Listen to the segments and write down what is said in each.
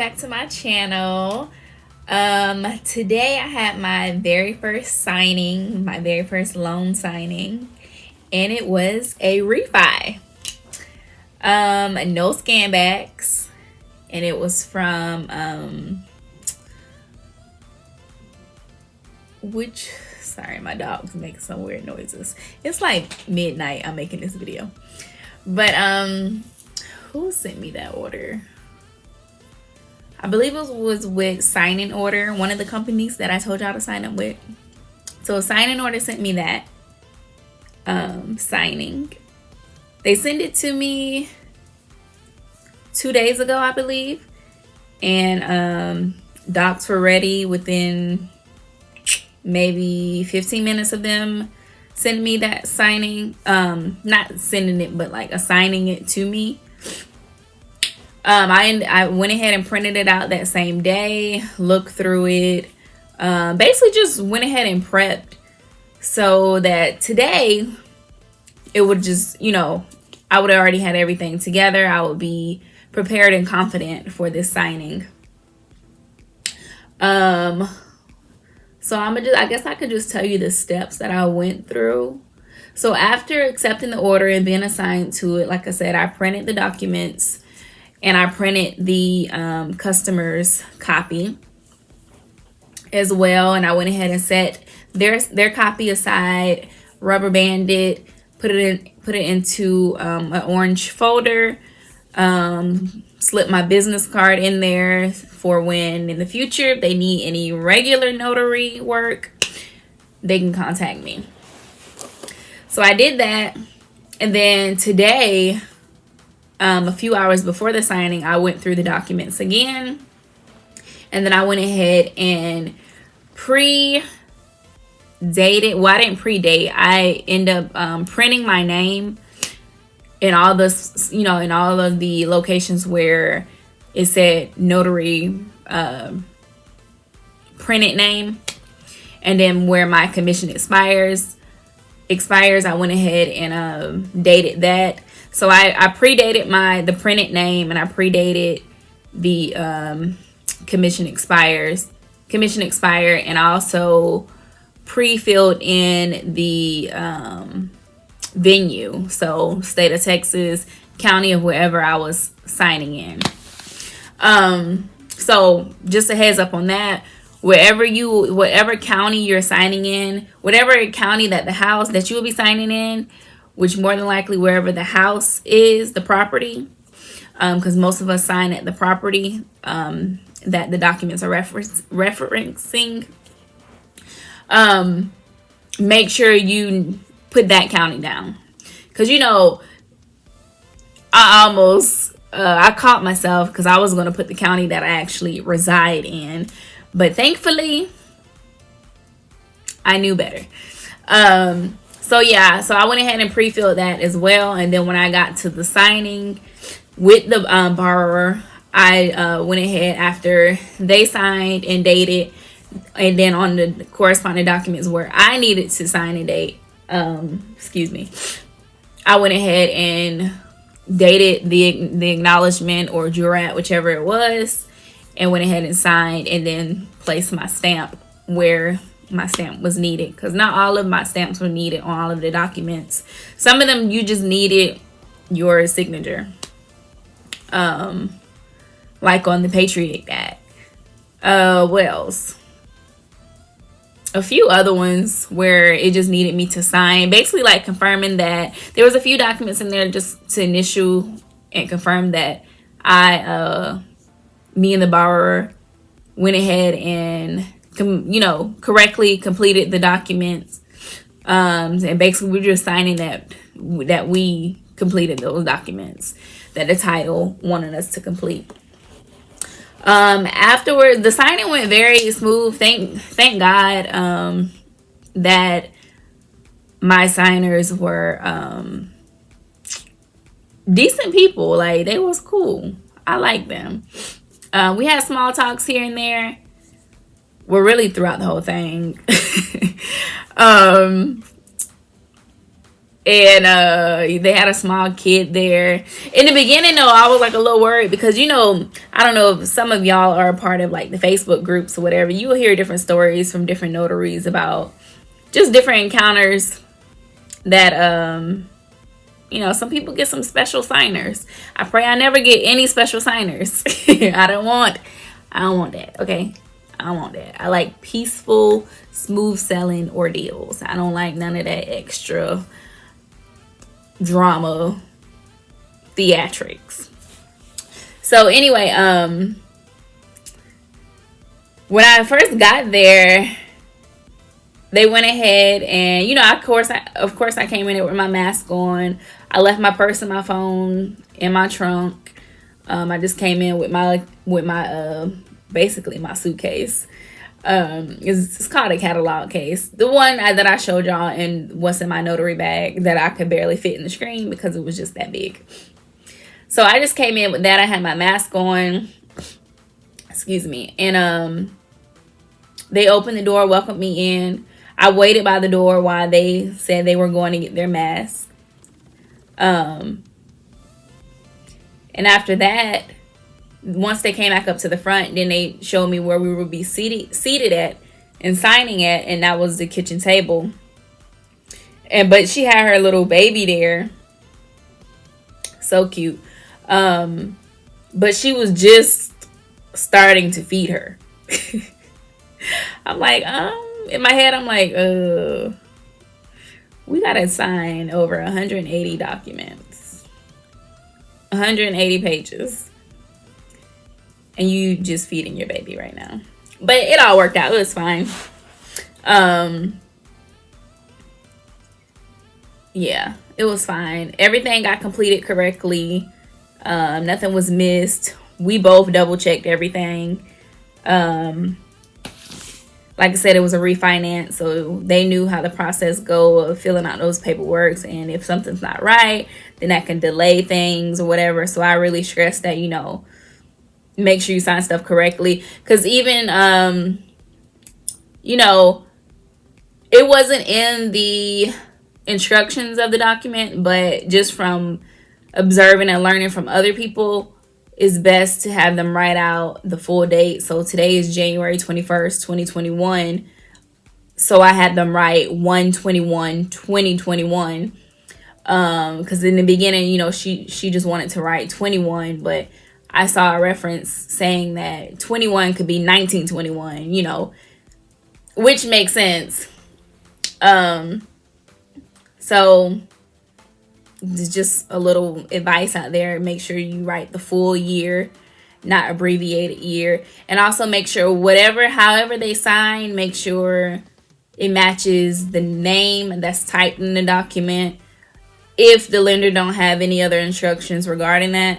back to my channel. Today I had my very first signing, my very first loan signing, and it was a refi. No scan backs, and it was from sorry, my dog's making some weird noises. It's like midnight. I'm making this video, but who sent me that order? I believe it was with Signing Order, one of the companies that I told y'all to sign up with. So Signing Order sent me that signing. They sent it to me 2 days ago, I believe, and docs were ready within maybe 15 minutes of them sending me that signing. Not sending it, but like assigning it to me. I went ahead and printed it out that same day, looked through it, basically just went ahead and prepped so that today it would just, I would have already had everything together. I would be prepared and confident for this signing. So I guess I could just tell you the steps that I went through. So after accepting the order and being assigned to it, like I said, I printed the documents. And I printed the customer's copy as well. And I went ahead and set their copy aside, rubber banded, put it into an orange folder, slip my business card in there for when in the future if they need any regular notary work, they can contact me. So I did that. And then today, a few hours before the signing, I went through the documents again, and then I went ahead and pre-dated. Well, I didn't pre-date. I ended up printing my name in all this, in all of the locations where it said notary printed name, and then where my commission expires, I went ahead and dated that. So I predated the printed name, and I predated the commission expire, and I also pre-filled in the venue. So state of Texas, county of wherever I was signing in. So just a heads up on that. Whatever county you're signing in, whatever county that the house that you will be signing in, which more than likely wherever the house is, the property, because most of us sign at the property that the documents are referencing. Make sure you put that county down, because I caught myself because I was going to put the county that I actually reside in, but thankfully I knew better. So I went ahead and pre-filled that as well. And then when I got to the signing with the borrower, I went ahead after they signed and dated, and then on the corresponding documents where I needed to sign and date, I went ahead and dated the acknowledgement or jurat, whichever it was, and went ahead and signed, and then placed my stamp where my stamp was needed, because not all of my stamps were needed on all of the documents. Some of them you just needed your signature, like on the Patriot Act. What else? A few other ones where it just needed me to sign, basically like confirming that there was a few documents in there just to initial and confirm that me and the borrower went ahead and correctly completed the documents, and basically we're just signing that we completed those documents that the title wanted us to complete. Afterward, the signing went very smooth. Thank God that my signers were decent people. Like, they was cool. I like them. We had small talks here and there. Well, really throughout the whole thing. And they had a small kid there. In the beginning, though, I was like a little worried because, you know, I don't know if some of y'all are a part of like the Facebook groups or whatever. You will hear different stories from different notaries about just different encounters that you know, some people get some special signers. I pray I never get any special signers. I don't want that. Okay, I don't want that. I like peaceful, smooth selling ordeals. I don't like none of that extra drama theatrics. So anyway, when I first got there, they went ahead and, you know, of course I came in there with my mask on. I left my purse and my phone in my trunk. I just came in with my basically my suitcase. It's called a catalog case. The one that I showed y'all and what's in my notary bag that I could barely fit in the screen because it was just that big. So I just came in with that. I had my mask on. Excuse me. And they opened the door, welcomed me in. I waited by the door while they said they were going to get their mask. And after that, once they came back up to the front, then they showed me where we would be seated at and signing at, and that was the kitchen table. But she had her little baby there. So cute. But she was just starting to feed her. I'm like, in my head, I'm like, we gotta sign over 180 documents, 180 pages, and you just feeding your baby right now. But it all worked out. It was fine. Yeah, it was fine. Everything got completed correctly. Nothing was missed. We both double checked everything. Like I said, it was a refinance, so they knew how the process go of filling out those paperworks, and if something's not right, then that can delay things or whatever. So I really stress that, you know, make sure you sign stuff correctly, because even you know, it wasn't in the instructions of the document, but just from observing and learning from other people, it's best to have them write out the full date. So today is January 21st, 2021. So I had them write 1/21/2021. Because in the beginning, you know, she just wanted to write 21, but I saw a reference saying that 21 could be 1921, you know, which makes sense. So just a little advice out there. Make sure you write the full year, not abbreviated year. And also make sure however they sign, make sure it matches the name that's typed in the document, if the lender don't have any other instructions regarding that.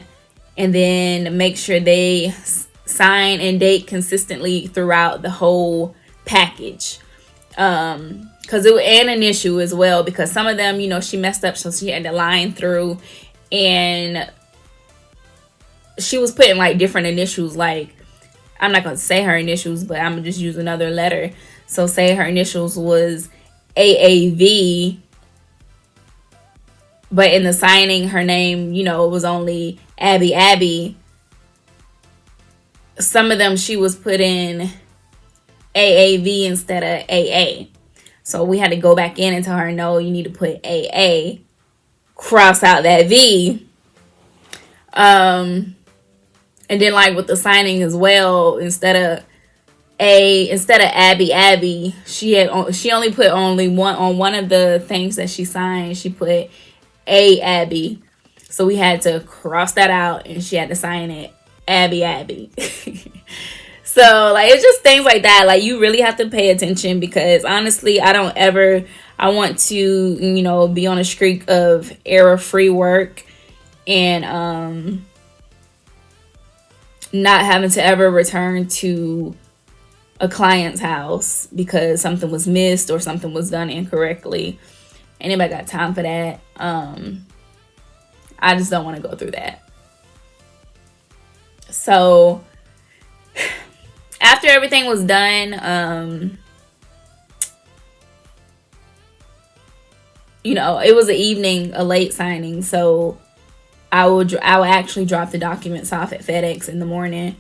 And then make sure they sign and date consistently throughout the whole package. Because it was an issue as well, because some of them, you know, she messed up, so she had to line through, and she was putting like different initials. Like, I'm not gonna say her initials, but I'm gonna just use another letter. So say her initials was AAV, but in the signing, her name, you know, it was only Abby. Some of them she was putting AAV instead of AA. So we had to go back in and tell her, no, you need to put AA, cross out that V. And then like with the signing as well, instead of Abby, she only put one on one of the things that she signed. She put A Abby. So we had to cross that out, and she had to sign it Abby. So, like, it's just things like that. Like, you really have to pay attention, because, honestly, I want to, you know, be on a streak of error-free work and not having to ever return to a client's house because something was missed or something was done incorrectly. Anybody got time for that? I just don't want to go through that. So after everything was done, it was a late signing, so I would actually drop the documents off at FedEx in the morning.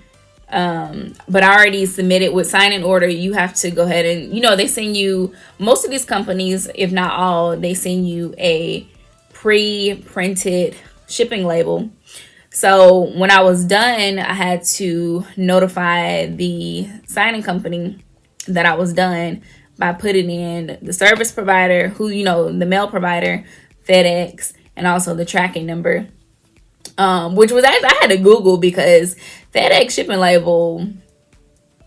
But I already submitted with signing order. You have to go ahead and, they send you, most of these companies, if not all, they send you a pre-printed shipping label. So when I was done, I had to notify the signing company that I was done by putting in the service provider, who, the mail provider, FedEx, and also the tracking number. Which was actually, I had to Google because FedEx shipping label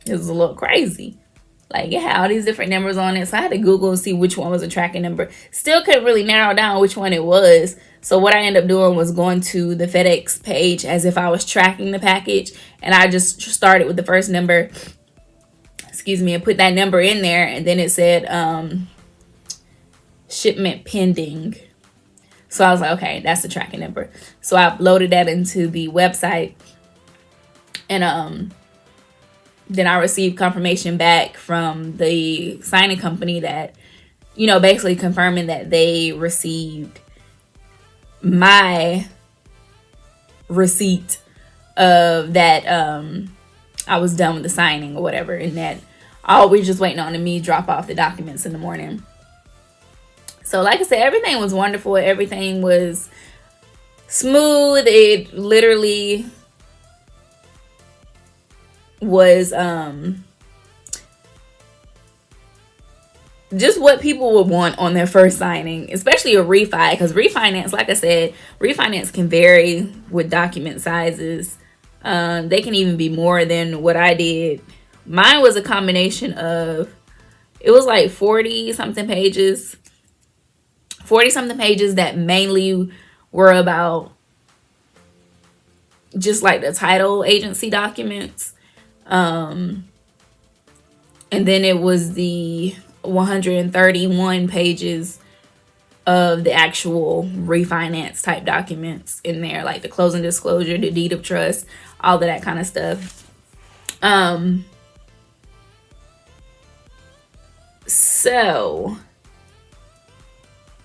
is a little crazy. Like, it had all these different numbers on it. So I had to Google and see which one was a tracking number. Still couldn't really narrow down which one it was. So what I ended up doing was going to the FedEx page as if I was tracking the package. And I just started with the first number, and put that number in there. And then it said shipment pending. So I was like, okay, that's the tracking number. So I uploaded that into the website. And then I received confirmation back from the signing company that, basically confirming that they received my receipt of that I was done with the signing or whatever. And that all we're just waiting on me drop off the documents in the morning. So like I said, everything was wonderful. Everything was smooth. It literally was just what people would want on their first signing, especially a refi, because refinance, like I said, refinance can vary with document sizes. They can even be more than what I did. Mine was a combination of, it was like 40 something pages that mainly were about just like the title agency documents. And then it was the 131 pages of the actual refinance type documents in there, like the closing disclosure, the deed of trust, all of that kind of stuff. So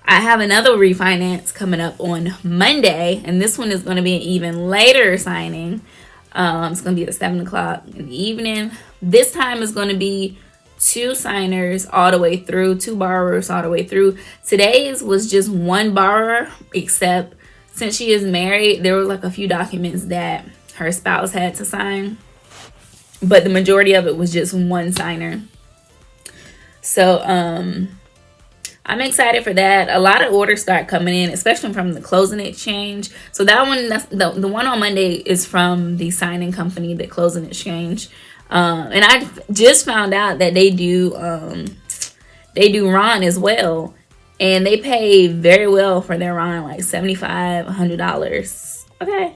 I have another refinance coming up on Monday, and this one is going to be an even later signing. It's going to be at 7 o'clock in the evening. This time is going to be 2 signers all the way through, 2 borrowers all the way through. Today's was just 1 borrower, except since she is married, there were like a few documents that her spouse had to sign, but the majority of it was just 1 signer. So I'm excited for that. A lot of orders start coming in, especially from the closing exchange. So that one, that's the one on Monday, is from the signing company, the closing exchange. And I just found out that they do RON as well, and they pay very well for their RON, like $75, $100. Okay.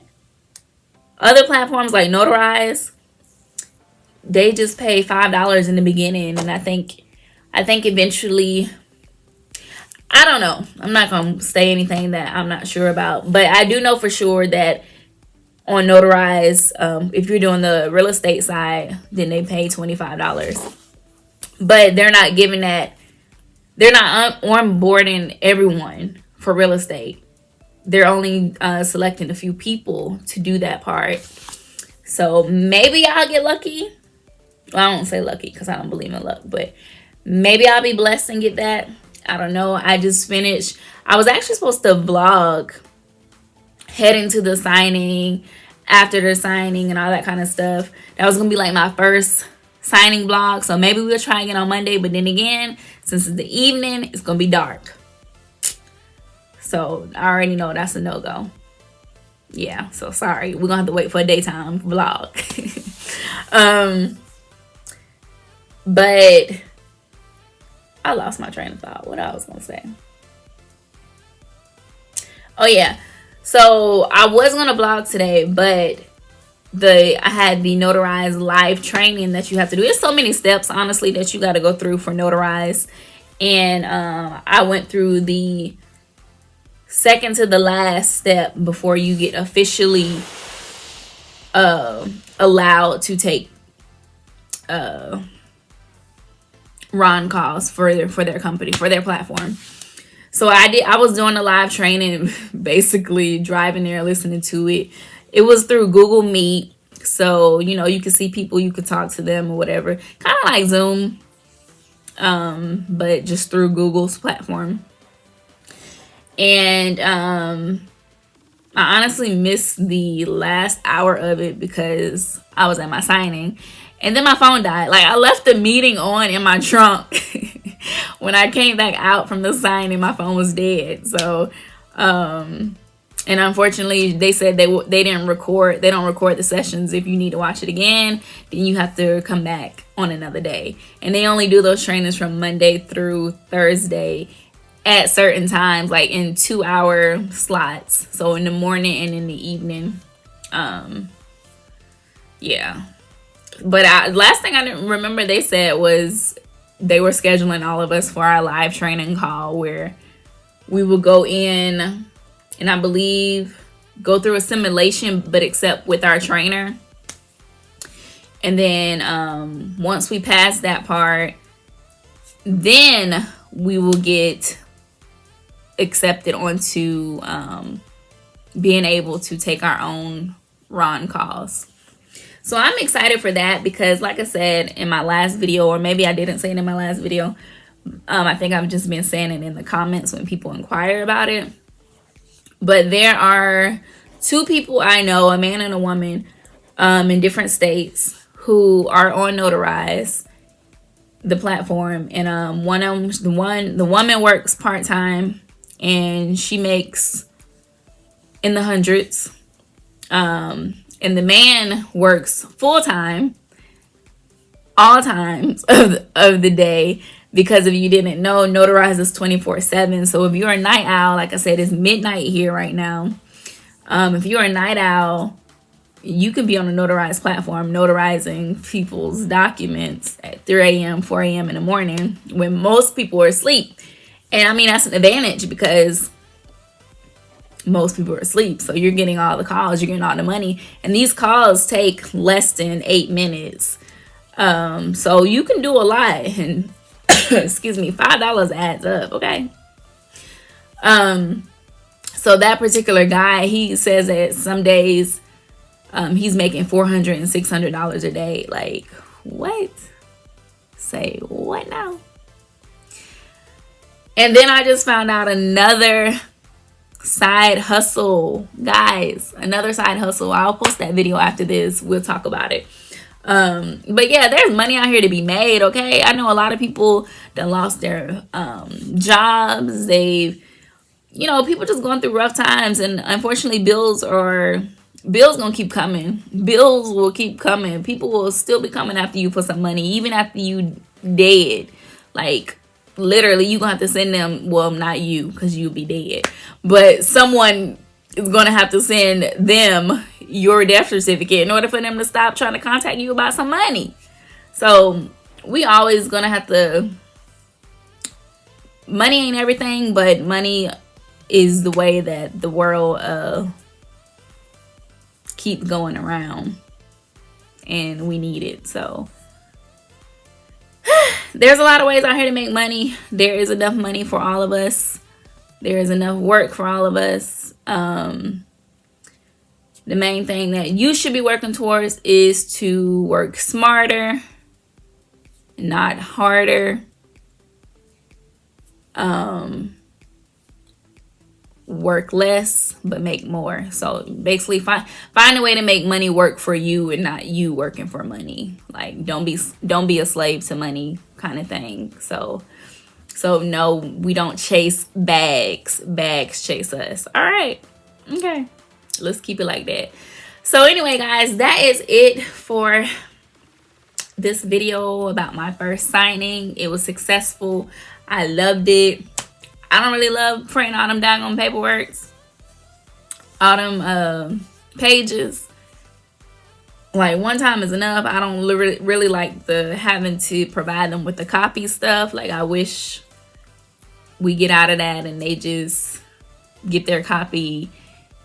Other platforms like Notarize, they just pay $5 in the beginning, and I think eventually, I don't know. I'm not going to say anything that I'm not sure about. But I do know for sure that on Notarize, if you're doing the real estate side, then they pay $25. But they're not giving that. They're not onboarding everyone for real estate. They're only selecting a few people to do that part. So maybe I'll get lucky. Well, I won't say lucky because I don't believe in luck. But maybe I'll be blessed and get that. I don't know. I just finished. I was actually supposed to vlog heading to the signing, after the signing, and all that kind of stuff. That was going to be like my first signing vlog. So maybe we'll try again on Monday. But then again, since it's the evening, it's going to be dark. So I already know that's a no-go. Yeah, so sorry. We're going to have to wait for a daytime vlog. But I lost my train of thought. What I was going to say. Oh, yeah. So I was going to vlog today, but I had the Notarize live training that you have to do. There's so many steps, honestly, that you got to go through for Notarize. And I went through the second to the last step before you get officially allowed to take RON calls for their company, for their platform. So I was doing a live training, basically driving there, listening to it. It was through Google Meet. So, you know, you could see people, you could talk to them or whatever. Kind of like Zoom, but just through Google's platform. And I honestly missed the last hour of it because I was at my signing. And then my phone died. Like, I left the meeting on in my trunk. When I came back out from the signing, my phone was dead. So, and unfortunately, they said they didn't record. They don't record the sessions. If you need to watch it again, then you have to come back on another day. And they only do those trainings from Monday through Thursday at certain times, like in 2-hour slots. So in the morning and in the evening. Yeah. But last thing I didn't remember they said was they were scheduling all of us for our live training call where we will go in and I believe go through a simulation, but except with our trainer. And then once we pass that part, then we will get accepted onto being able to take our own Ron calls. So I'm excited for that because, like I said in my last video, or maybe I didn't say it in my last video, I think I've just been saying it in the comments when people inquire about it. But there are 2 people I know, a man and a woman, in different states who are on Notarize, the platform, and one of them, the woman works part-time and she makes in the hundreds. And the man works full-time all times of the day, because if you didn't know, Notarize is 24/7. So if you're a night owl, like I said, it's midnight here right now. If you're a night owl, you can be on a Notarized platform notarizing people's documents at 3 a.m., 4 a.m. in the morning when most people are asleep. And I mean, that's an advantage because most people are asleep. So you're getting all the calls, you're getting all the money. And these calls take less than 8 minutes. So you can do a lot. And excuse me, $5 adds up, okay? So that particular guy, he says that some days he's making $400 and $600 a day. Like, what? Say what now? And then I just found out another side hustle, guys, another side hustle. I'll post that video after this. We'll talk about it. But yeah, there's money out here to be made, okay? I know a lot of people that lost their jobs. They've, you know, people just going through rough times, and unfortunately bills gonna keep coming. Bills will keep coming. People will still be coming after you for some money, even after you dead. Like, literally, you gonna have to send them, well, not you, because you'll be dead, but someone is gonna have to send them your death certificate in order for them to stop trying to contact you about some money. So we always gonna have to, money ain't everything, but money is the way that the world keeps going around, and we need it. So there's a lot of ways out here to make money. There is enough money for all of us. There is enough work for all of us. The main thing that you should be working towards is to work smarter, not harder. Work less but make more. So basically find a way to make money work for you and not you working for money. Like, don't be a slave to money kind of thing. So no, we don't chase bags chase us. All right, okay, let's keep it like that. So anyway, guys, that is it for this video about my first signing. It was successful. I loved it. I don't really love printing all them daggone paperworks, all them pages. Like, one time is enough. I don't really like the having to provide them with the copy stuff. Like, I wish we get out of that and they just get their copy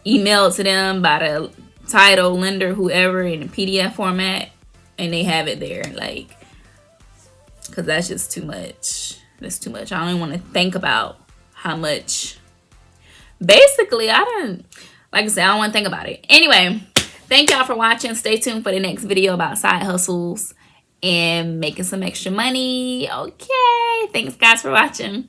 emailed to them by the title, lender, whoever, in a PDF format, and they have it there. Like, because that's just too much. That's too much. I don't even want to think about how much. Basically, I don't, like I said, I don't want to think about it. Anyway, thank y'all for watching. Stay tuned for the next video about side hustles and making some extra money. Okay, thanks guys for watching.